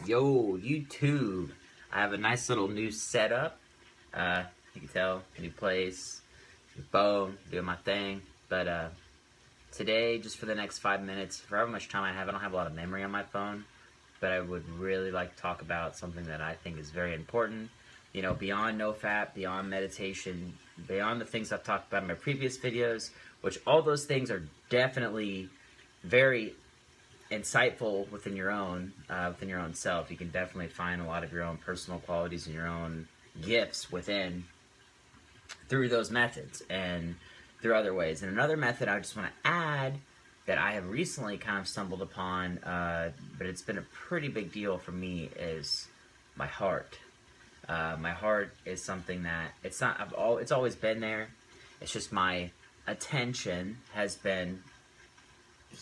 Yo, YouTube. I have a nice little new setup. You can tell, new place, new phone, doing my thing. But today, just for the next 5 minutes, for however much time I have, I don't have a lot of memory on my phone, but I would really like to talk about something that I think is very important. You know, beyond NoFap, beyond meditation, beyond the things I've talked about in my previous videos, which all those things are definitely very insightful within your own self. You can definitely find a lot of your own personal qualities and your own gifts within through those methods and through other ways. And another method I just want to add that I have recently kind of stumbled upon, but it's been a pretty big deal for me, is my heart. My heart is something that it's always been there. It's just my attention has been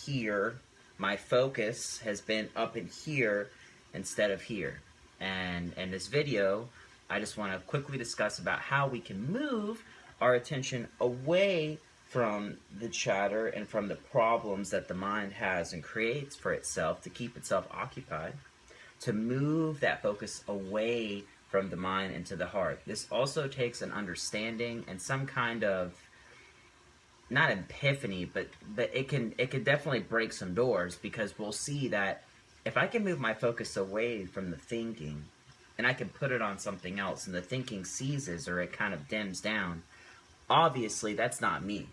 here. My focus has been up in here instead of here. And in this video, I just want to quickly discuss about how we can move our attention away from the chatter and from the problems that the mind has and creates for itself to keep itself occupied, to move that focus away from the mind into the heart. This also takes an understanding and some kind of, not epiphany, but it can definitely break some doors, because we'll see that if I can move my focus away from the thinking and I can put it on something else and the thinking ceases or it kind of dims down, obviously that's not me.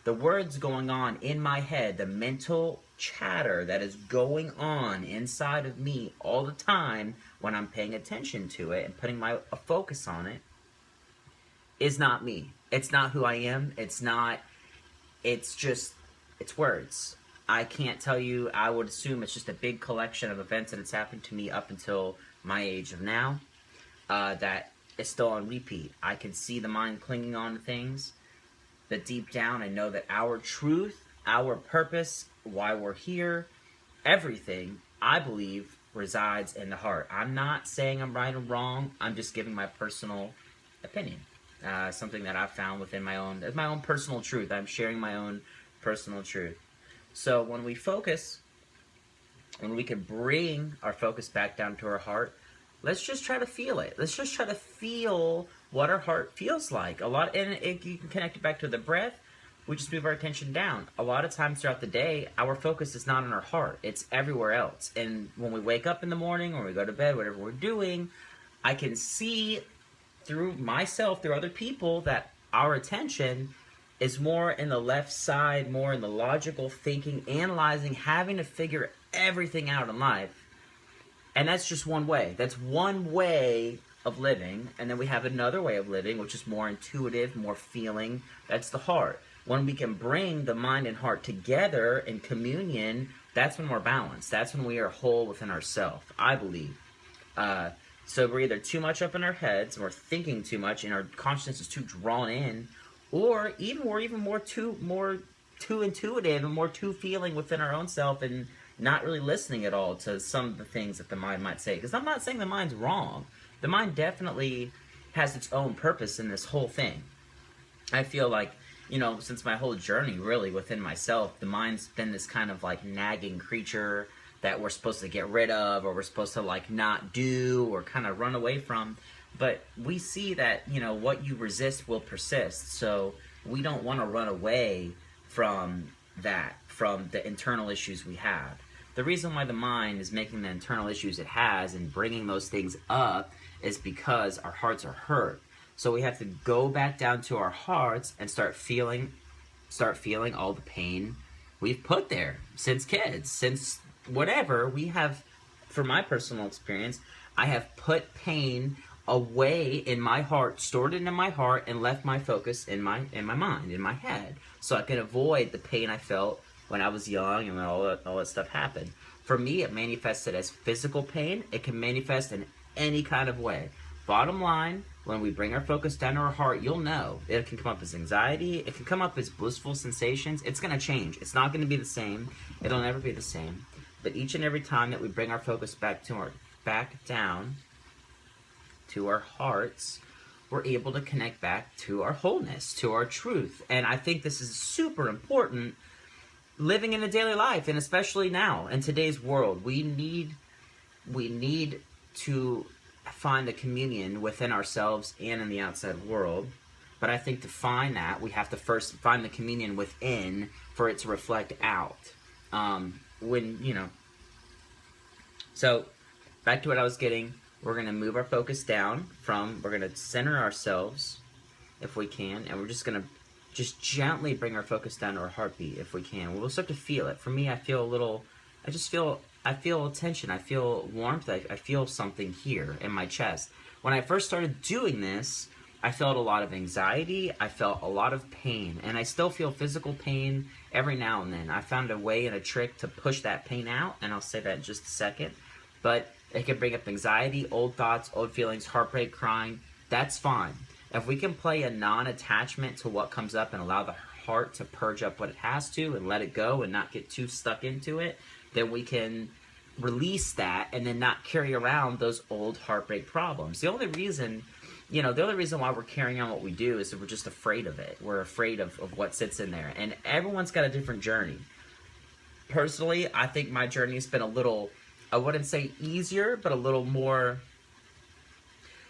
The words going on in my head, the mental chatter that is going on inside of me all the time when I'm paying attention to it and putting my focus on it, is not me. It's not who I am. It's words. I can't tell you. I would assume it's just a big collection of events that has happened to me up until my age of now, that is still on repeat. I can see the mind clinging on to things, but deep down I know that our truth, our purpose, why we're here, everything, I believe, resides in the heart. I'm not saying I'm right or wrong. I'm just giving my personal opinion. Something that I've found within my own personal truth. I'm sharing my own personal truth. So when we focus, when we can bring our focus back down to our heart, let's just try to feel it. Let's just try to feel what our heart feels like. You can connect it back to the breath. We just move our attention down. A lot of times throughout the day, our focus is not on our heart. It's everywhere else. And when we wake up in the morning, or we go to bed, whatever we're doing, I can see through myself, through other people, that our attention is more in the left side, more in the logical thinking, analyzing, having to figure everything out in life. And that's just one way. That's one way of living. And then we have another way of living, which is more intuitive, more feeling. That's the heart. When we can bring the mind and heart together in communion, that's when we're balanced. That's when we are whole within ourselves, I believe. So we're either too much up in our heads, and we're thinking too much, and our consciousness is too drawn in, or we're even more too intuitive and more too feeling within our own self, and not really listening at all to some of the things that the mind might say. Because I'm not saying the mind's wrong. The mind definitely has its own purpose in this whole thing. I feel like, you know, since my whole journey, really, within myself, the mind's been this kind of like nagging creature that we're supposed to get rid of, or we're supposed to like not do, or kind of run away from. But we see that, you know, what you resist will persist. So we don't want to run away from that, from the internal issues we have. The reason why the mind is making the internal issues it has and bringing those things up is because our hearts are hurt. So we have to go back down to our hearts and start feeling all the pain we've put there since kids, since whatever we have. For my personal experience, I have put pain away in my heart, stored it in my heart, and left my focus in my mind, in my head, so I can avoid the pain I felt when I was young and when all that stuff happened. For me, it manifested as physical pain. It can manifest in any kind of way. Bottom line, when we bring our focus down to our heart, you'll know. It can come up as anxiety. It can come up as blissful sensations. It's going to change. It's not going to be the same. It'll never be the same. But each and every time that we bring our focus back down to our hearts, we're able to connect back to our wholeness, to our truth. And I think this is super important living in a daily life, and especially now in today's world. We need we need to find the communion within ourselves and in the outside world. But I think to find that, we have to first find the communion within for it to reflect out. So back to what I was getting, we're going to move our focus down we're going to center ourselves if we can, and we're just going to just gently bring our focus down to our heartbeat if we can. We'll start to feel it. For me, I feel tension, I feel warmth, I feel something here in my chest. When I first started doing this, I felt a lot of anxiety, I felt a lot of pain, and I still feel physical pain every now and then. I found a way and a trick to push that pain out, and I'll say that in just a second. But it can bring up anxiety, old thoughts, old feelings, heartbreak, crying. That's fine. If we can play a non-attachment to what comes up and allow the heart to purge up what it has to and let it go and not get too stuck into it, then we can release that and then not carry around those old heartbreak problems. The only reason why we're carrying on what we do is that we're just afraid of it. We're afraid of what sits in there. And everyone's got a different journey. Personally, I think my journey has been a little, I wouldn't say easier, but a little more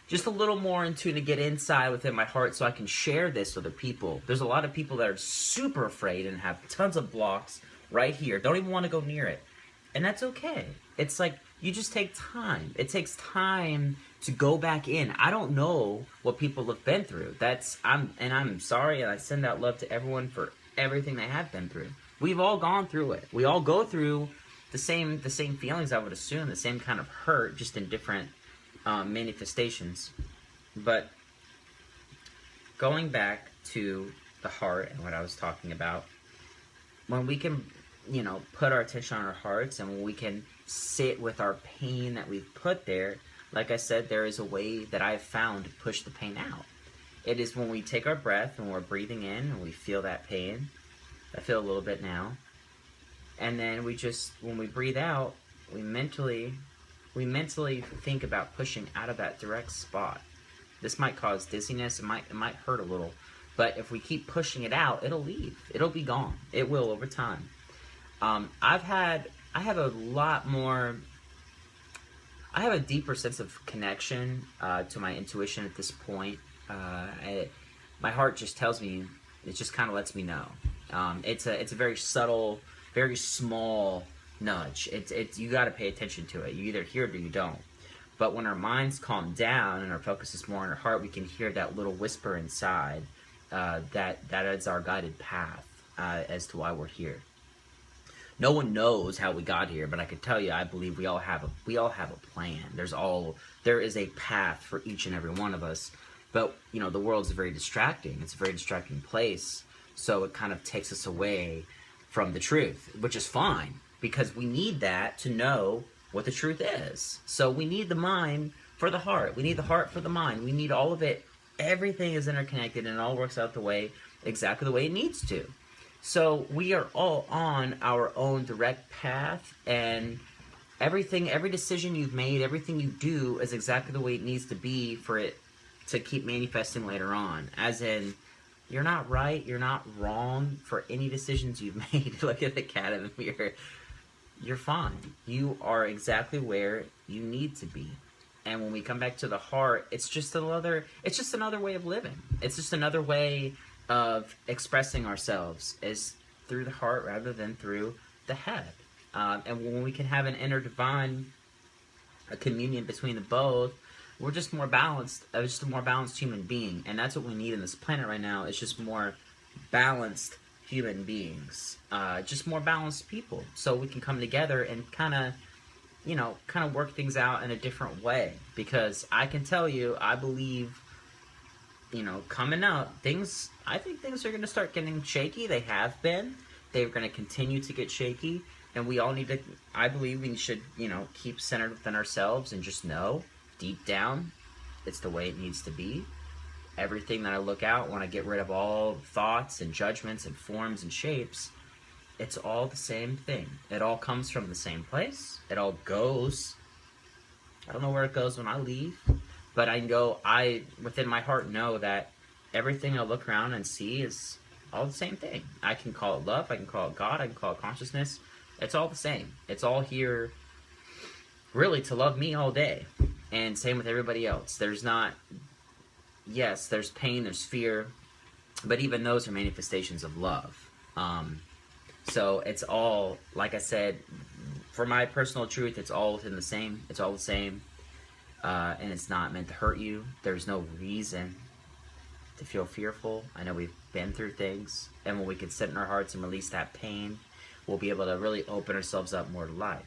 in tune to get inside within my heart so I can share this with other people. There's a lot of people that are super afraid and have tons of blocks right here. Don't even want to go near it. And that's okay. It's like, you just take time. It takes time to go back in. I don't know what people have been through. I'm sorry, and I send out love to everyone for everything they have been through. We've all gone through it. We all go through the same feelings, I would assume, the same kind of hurt, just in different manifestations. But going back to the heart and what I was talking about, when we can, put our attention on our hearts, and when we can sit with our pain that we've put there, like I said, there is a way that I've found to push the pain out. It is when we take our breath and we're breathing in and we feel that pain. I feel a little bit now. And then when we breathe out, we mentally think about pushing out of that direct spot. This might cause dizziness, it might hurt a little, but if we keep pushing it out, it'll leave. It'll be gone. It will over time. I have a deeper sense of connection to my intuition at this point. My heart just tells me, it just kind of lets me know. It's a very subtle, very small nudge. You got to pay attention to it. You either hear it or you don't. But when our minds calm down and our focus is more on our heart, we can hear that little whisper inside that is our guided path as to why we're here. No one knows how we got here, but I can tell you, I believe we all have a plan. There is a path for each and every one of us. But the world's very distracting. It's a very distracting place. So it kind of takes us away from the truth, which is fine, because we need that to know what the truth is. So we need the mind for the heart. We need the heart for the mind. We need all of it. Everything is interconnected, and it all works out exactly the way it needs to. So we are all on our own direct path, and every decision you've made, everything you do is exactly the way it needs to be for it to keep manifesting later on. As in, you're not right, you're not wrong for any decisions you've made. Look at the cat in the mirror. You're fine. You are exactly where you need to be. And when we come back to the heart, it's just another way of living. It's just another way of expressing ourselves, is through the heart rather than through the head. And when we can have an inner divine, a communion between the both, we're just more balanced, just a more balanced human being. And that's what we need in this planet right now, is just more balanced human beings, just more balanced people, so we can come together and kind of work things out in a different way. Because I can tell you, I believe, coming up, I think things are going to start getting shaky. They have been. They're going to continue to get shaky. And we all need to, I believe we should, keep centered within ourselves and just know, deep down, it's the way it needs to be. Everything that I look out, when I get rid of all thoughts and judgments and forms and shapes, it's all the same thing. It all comes from the same place. It all goes. I don't know where it goes when I leave, but I within my heart know that everything I look around and see is all the same thing. I can call it love, I can call it God, I can call it consciousness. It's all the same. It's all here really to love me all day. And same with everybody else. There's not, yes, there's pain, there's fear, but even those are manifestations of love. So it's all, like I said, for my personal truth, it's all within the same. It's all the same. And it's not meant to hurt you. There's no reason to feel fearful. I know we've been through things, and when we can sit in our hearts and release that pain, we'll be able to really open ourselves up more to life.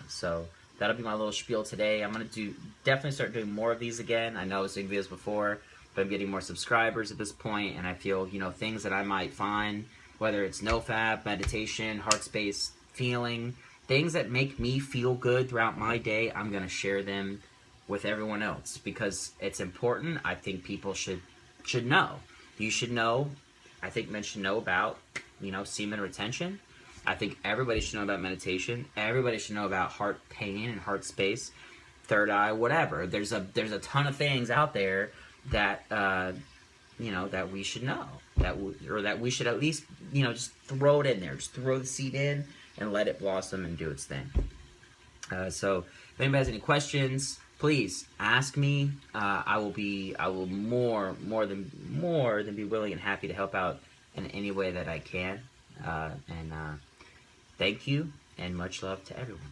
So that'll be my little spiel today. I'm going to definitely start doing more of these again. I know I was doing videos before, but I'm getting more subscribers at this point, and I feel, things that I might find, whether it's NoFap, meditation, heart space, feeling, things that make me feel good throughout my day, I'm going to share them with everyone else because it's important. I think people should know. You should know. I think men should know about, semen retention. I think everybody should know about meditation. Everybody should know about heart pain and heart space, third eye, whatever. There's a ton of things out there that that we should know, that we should at least just throw it in there, just throw the seed in and let it blossom and do its thing. So if anybody has any questions, please ask me. I will more than be willing and happy to help out in any way that I can. Thank you, and much love to everyone.